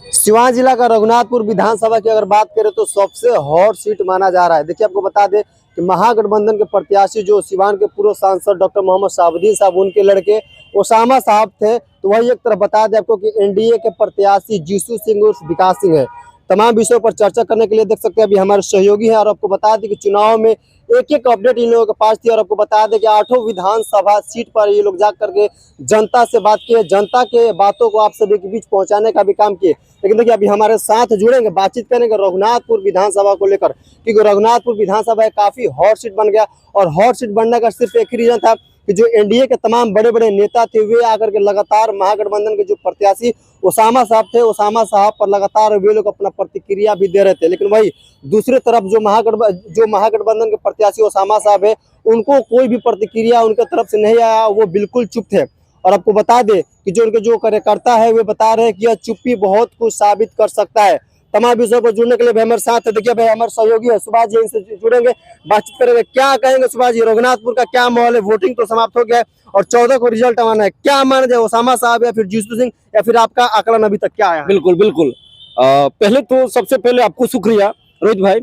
सिवान जिला का रघुनाथपुर विधानसभा की अगर बात करें तो सबसे हॉट सीट माना जा रहा है। देखिए, आपको बता दें कि महागठबंधन के प्रत्याशी जो सिवान के पूर्व सांसद डॉक्टर मोहम्मद शहाबुद्दीन साहब, उनके लड़के ओसामा साहब थे। तो वही एक तरफ बता दें आपको कि एनडीए के प्रत्याशी जीसू सिंह उर्फ विकास सिंह है। तमाम विषयों पर चर्चा करने के लिए देख सकते हैं अभी हमारे सहयोगी हैं। और आपको बता दें कि चुनाव में एक एक अपडेट इन लोगों के पास थी। और आपको बता दें कि 8 विधानसभा सीट पर ये लोग जा करके जनता से बात किए, जनता के बातों को आप सभी के बीच पहुंचाने का भी काम किए। लेकिन देखिए, अभी हमारे साथ जुड़ेंगे, बातचीत करेंगे रघुनाथपुर विधानसभा को लेकर, क्योंकि रघुनाथपुर विधानसभा काफी हॉट सीट बन गया। और हॉट सीट बनने का सिर्फ एक ही रीजन था कि जो एनडीए के तमाम बड़े बड़े नेता थे, वे आकर के लगातार महागठबंधन के जो प्रत्याशी ओसामा साहब थे, ओसामा साहब पर लगातार वे लोग अपना प्रतिक्रिया भी दे रहे थे। लेकिन वही दूसरी तरफ जो महागठबंधन के प्रत्याशी ओसामा साहब है, उनको कोई भी प्रतिक्रिया उनके तरफ से नहीं आया, वो बिल्कुल चुप थे। और आपको बता दें कि जो उनके जो कार्यकर्ता है, वे बता रहे हैं कि यह चुप्पी बहुत कुछ साबित कर सकता है। तमाम विषयों पर जुड़ने के लिए हमारे साथ है। देखिए भाई, हमारे सहयोगी है सुभाष जी, इनसे जुड़ेंगे, बातचीत करेंगे। क्या कहेंगे सुभाष जी, रघुनाथपुर का क्या माहौल है? वोटिंग तो समाप्त हो गया है और 14 को रिजल्ट आना है। क्या माना जाए, ओसामा साहब या फिर जीसू सिंह, या फिर आपका आकलन अभी तक क्या आया? बिल्कुल बिल्कुल। पहले तो सबसे पहले आपको शुक्रिया रोहित भाई।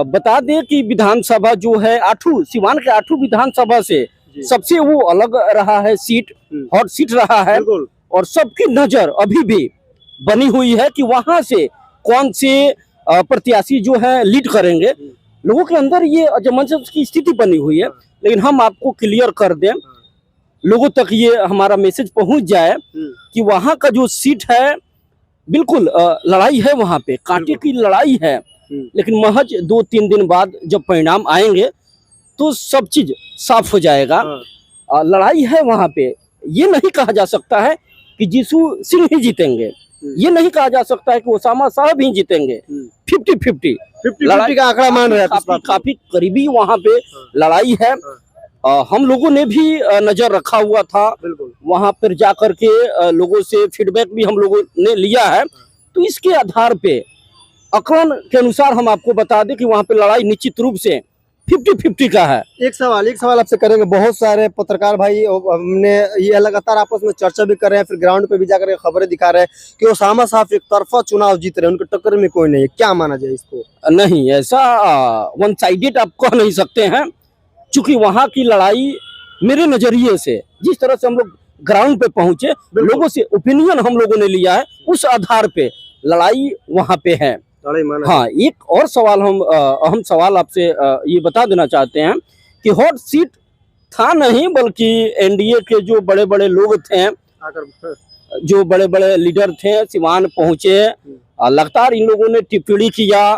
बता दें कि विधानसभा जो है सिवान के 8 विधानसभा से सबसे वो अलग रहा है, सीट हॉट सीट रहा है। और सबकी नजर अभी भी बनी हुई है कि वहां से कौन से प्रत्याशी जो है लीड करेंगे। लोगों के अंदर ये अजमंस की स्थिति बनी हुई है। लेकिन हम आपको क्लियर कर दें, लोगों तक ये हमारा मैसेज पहुंच जाए कि वहां का जो सीट है, बिल्कुल लड़ाई है, वहां पे कांटे की लड़ाई है। लेकिन महज 2-3 दिन बाद जब परिणाम आएंगे तो सब चीज साफ हो जाएगा। लड़ाई है वहां पे। ये नहीं कहा जा सकता है कि जीसू सिंह ही जीतेंगे, ये नहीं कहा जा सकता है कि ओसामा साहब ही जीतेंगे। 50-50 लड़ाई का आंकड़ा मान रहे हैं। काफी करीबी वहां पे लड़ाई है। हम लोगों ने भी नजर रखा हुआ था वहां पर जाकर के, लोगों से फीडबैक भी हम लोगों ने लिया है। तो इसके आधार पे आकलन के अनुसार हम आपको बता दें कि वहां पे लड़ाई निश्चित रूप से 50-50 का है। एक सवाल आपसे करेंगे। बहुत सारे पत्रकार भाई हमने ये लगातार आपस में चर्चा भी कर रहे हैं, फिर ग्राउंड पे भी जाकर खबरें दिखा रहे हैं कि ओसामा साहब एक तरफा चुनाव जीत रहे हैं, उनके टक्कर में कोई नहीं है। क्या माना जाए इसको? नहीं, ऐसा वन साइडेड आप कह नहीं सकते हैं, चूंकि वहां की लड़ाई मेरे नजरिए से, जिस तरह से हम लोग ग्राउंड पे पहुंचे, लोगों से ओपिनियन हम लोगों ने लिया है, उस आधार पे लड़ाई वहां पे है। हाँ, एक और सवाल हम अहम सवाल आपसे ये बता देना चाहते हैं कि हॉट सीट था नहीं, बल्कि एनडीए के जो बड़े बड़े लोग थे, जो बड़े बड़े लीडर थे, सिवान पहुंचे। लगातार इन लोगों ने टिप्पणी किया,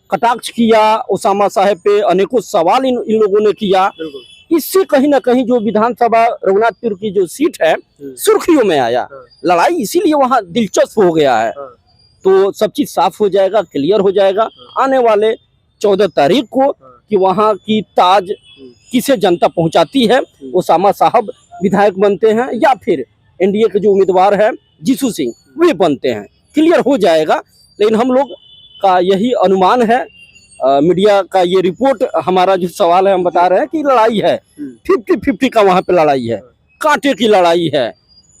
कटाक्ष किया ओसामा साहब पे, अनेकों सवाल इन लोगों ने किया। इससे कहीं ना कहीं जो विधानसभा रघुनाथपुर की जो सीट है, सुर्खियों में आया। लड़ाई इसीलिए वहां दिलचस्प हो गया है। तो सब चीज साफ हो जाएगा, क्लियर हो जाएगा आने वाले 14 तारीख को कि वहां की ताज किसे जनता पहुंचाती है। ओसामा साहब विधायक बनते हैं या फिर एनडीए के जो उम्मीदवार है जीसू सिंह, वे बनते हैं। क्लियर हो जाएगा। लेकिन हम लोग का यही अनुमान है, मीडिया का ये रिपोर्ट, हमारा जो सवाल है, हम बता रहे हैं कि लड़ाई है, 50-50 का वहां पे लड़ाई है, कांटे की लड़ाई है।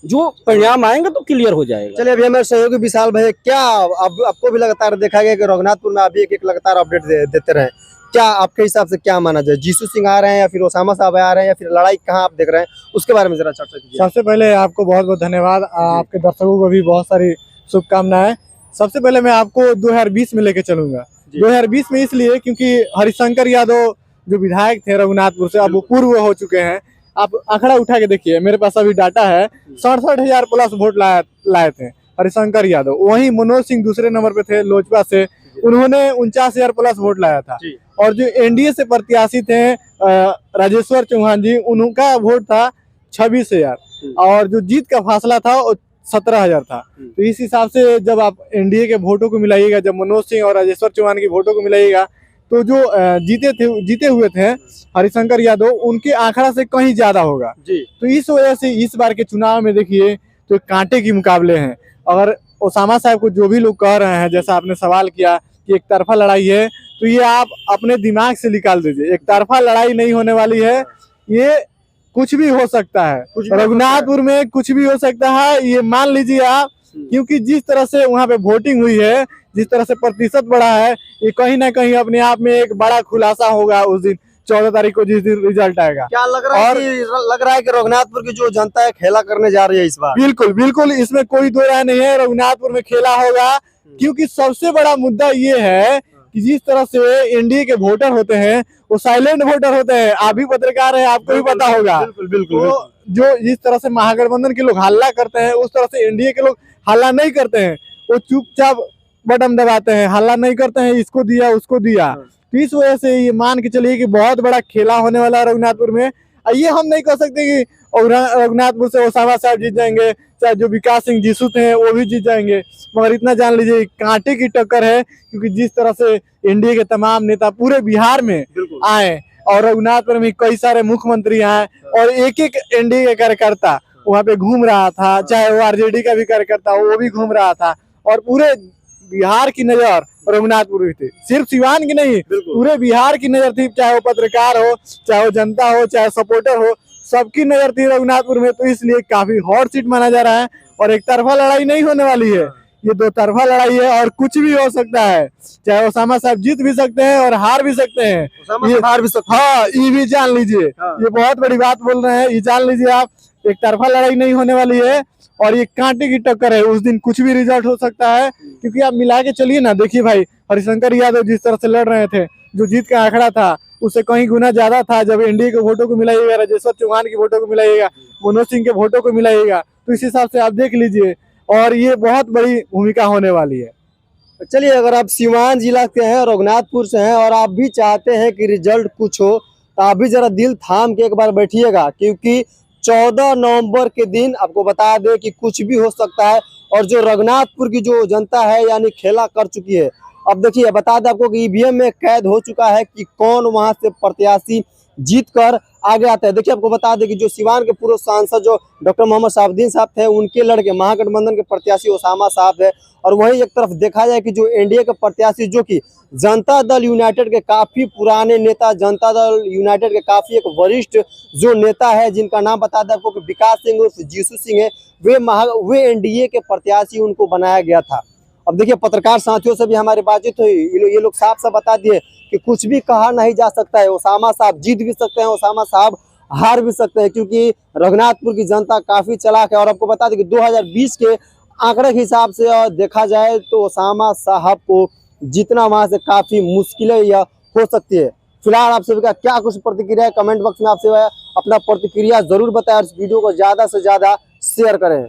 जो परिणाम आएंगे तो क्लियर हो जाएगा। चलिए, अभी हमारे सहयोगी विशाल भाई, क्या आपको भी लगातार देखा गया कि रघुनाथपुर में अभी एक लगातार अपडेट देते रहे, क्या आपके हिसाब से क्या माना जाए? जीसू सिंह आ रहे हैं या फिर ओसामा साहब आ रहे हैं, या फिर लड़ाई कहाँ आप देख रहे हैं, उसके बारे में जरा चर्चा कीजिए। सबसे पहले आपको बहुत बहुत धन्यवाद। आपके दर्शकों को भी बहुत सारी शुभकामनाएं। सबसे पहले मैं आपको 2020 में लेके चलूंगा। 2020 में इसलिए क्योंकि हरिशंकर यादव जो विधायक थे रघुनाथपुर से, अब वो पूर्व हो चुके हैं। आप आंकड़ा उठा के देखिए, मेरे पास अभी डाटा है, 67,000 प्लस वोट लाए थे हरिशंकर यादव। वहीं मनोज सिंह दूसरे नंबर पे थे लोजपा से, उन्होंने 49,000 प्लस वोट लाया था। और जो एनडीए से प्रत्याशी थे राजेश्वर चौहान जी, उनका वोट था 26,000 और जो जीत का फासला था वो 17,000 था। तो इस हिसाब से जब आप एनडीए के वोटों को मिलाइएगा, जब मनोज सिंह और राजेश्वर चौहान की वोटों को मिलाइएगा, तो जो जीते हुए थे हरिशंकर यादव, उनके आंकड़ा से कहीं ज्यादा होगा। तो इस वजह से इस बार के चुनाव में देखिए तो कांटे के मुकाबले हैं। अगर ओसामा साहब को जो भी लोग कह रहे हैं, जैसा आपने सवाल किया कि एक तरफा लड़ाई है, तो ये आप अपने दिमाग से निकाल दीजिए। एक तरफा लड़ाई नहीं होने वाली है, ये कुछ भी हो सकता है। रघुनाथपुर में कुछ भी हो सकता है। ये मान लीजिए आप क्योंकि जिस तरह से वहाँ पे वोटिंग हुई है, जिस तरह से प्रतिशत बढ़ा है, ये कहीं ना कहीं अपने आप में एक बड़ा खुलासा होगा उस दिन 14 तारीख को जिस दिन रिजल्ट आएगा। क्या लग रहा है लग रहा है कि रघुनाथपुर की जो जनता है खेला करने जा रही है इस बार? बिल्कुल बिल्कुल, इसमें कोई दो राय नहीं है, रघुनाथपुर में खेला होगा। क्योंकि सबसे बड़ा मुद्दा ये है कि जिस तरह से एनडीए के वोटर होते हैं वो साइलेंट वोटर होते हैं। आप भी पत्रकार हैं, आपको भी पता होगा। बिल्कुल बिल्कुल, तो जो जिस तरह से महागठबंधन के लोग हल्ला करते हैं, उस तरह से एनडीए के लोग हल्ला नहीं करते हैं। वो चुपचाप बटन दबाते हैं, हल्ला नहीं करते हैं, इसको दिया उसको दिया। तो इस वजह से ये मान के चलिए कि बहुत बड़ा खेला होने वाला है रघुनाथपुर में। ये हम नहीं कह सकते कि रघुनाथपुर से ओसामा साहब जीत जाएंगे, चाहे जो विकास सिंह जीसू थे वो भी जीत जाएंगे, मगर इतना जान लीजिए कांटे की टक्कर है। क्योंकि जिस तरह से एनडीए के तमाम नेता पूरे बिहार में आए और रघुनाथपुर में कई सारे मुख्यमंत्री आए और एक एक एनडीए के कार्यकर्ता वहाँ पे घूम रहा था, चाहे वो आरजेडी का भी कार्यकर्ता वो भी घूम रहा था। और पूरे बिहार की नजर रघुनाथपुर में थी, सिर्फ सिवान की नहीं, पूरे बिहार की नजर थी। चाहे वो पत्रकार हो, चाहे वो जनता हो, चाहे सपोर्टर हो, सबकी नजर थी रघुनाथपुर में। तो इसलिए काफी हॉट सीट माना जा रहा है और एक तरफा लड़ाई नहीं होने वाली है, ये दो तरफा लड़ाई है और कुछ भी हो सकता है। चाहे ओसामा साहब जीत भी सकते हैं और हार भी सकते हैं, हार भी सकते हैं। हाँ ये भी जान लीजिए, ये बहुत बड़ी बात बोल रहे हैं, ये जान लीजिए आप। एक तरफा लड़ाई नहीं होने वाली है और ये कांटे की टक्कर है। उस दिन कुछ भी रिजल्ट हो सकता है। क्योंकि आप मिला के चलिए ना, देखिए भाई हरिशंकर यादव जिस तरह से लड़ रहे थे, जो जीत का आंकड़ा था उससे कहीं गुना ज्यादा था। जब एनडीए के वोटों को मिलाइएगा, राजेश्वर चौहान के वोटों को मिलाइएगा, मनोज सिंह के वोटों को मिलाइएगा, तो इस हिसाब से आप देख लीजिए। और ये बहुत बड़ी भूमिका होने वाली है। चलिए, अगर आप सीवान जिला के हैं, रघुनाथपुर से हैं और आप भी चाहते हैं कि रिजल्ट कुछ हो, तो आप भी जरा दिल थाम के एक बार बैठिएगा। क्योंकि 14 नवंबर के दिन आपको बता दें कि कुछ भी हो सकता है। और जो रघुनाथपुर की जो जनता है यानी खेला कर चुकी है। अब देखिए, बता दें आपको कि ईवीएम में कैद हो चुका है कि कौन वहां से प्रत्याशी जीत कर आगे आता है। देखिए, आपको बता दें कि जो सिवान के पूर्व सांसद जो डॉक्टर मोहम्मद शहाबुद्दीन साहब थे, उनके लड़के महागठबंधन के प्रत्याशी ओसामा साहब है। और वहीं एक तरफ देखा जाए कि जो एनडीए के प्रत्याशी जो कि जनता दल यूनाइटेड के काफी पुराने नेता, जनता दल यूनाइटेड के काफी एक वरिष्ठ जो नेता है, जिनका नाम बता दें आपको कि विकास सिंह उर्फ जीसू सिंह है, वे एनडीए के प्रत्याशी उनको बनाया गया था। अब देखिए, पत्रकार साथियों से भी हमारी बातचीत हुई, ये लोग साफ साफ बता दिए कि कुछ भी कहा नहीं जा सकता है। ओसामा साहब जीत भी सकते हैं, ओसामा साहब हार भी सकते हैं, क्योंकि रघुनाथपुर की जनता काफी चालाक है। और आपको बता दें कि 2020 के आंकड़े के हिसाब से देखा जाए तो ओसामा साहब को जीतना वहां से काफी मुश्किलें या हो सकती है। फिलहाल आप सभी का क्या कुछ प्रतिक्रिया है, कमेंट बॉक्स में आपसे अपना प्रतिक्रिया जरूर बताएं और इस वीडियो को ज्यादा से ज्यादा शेयर करें।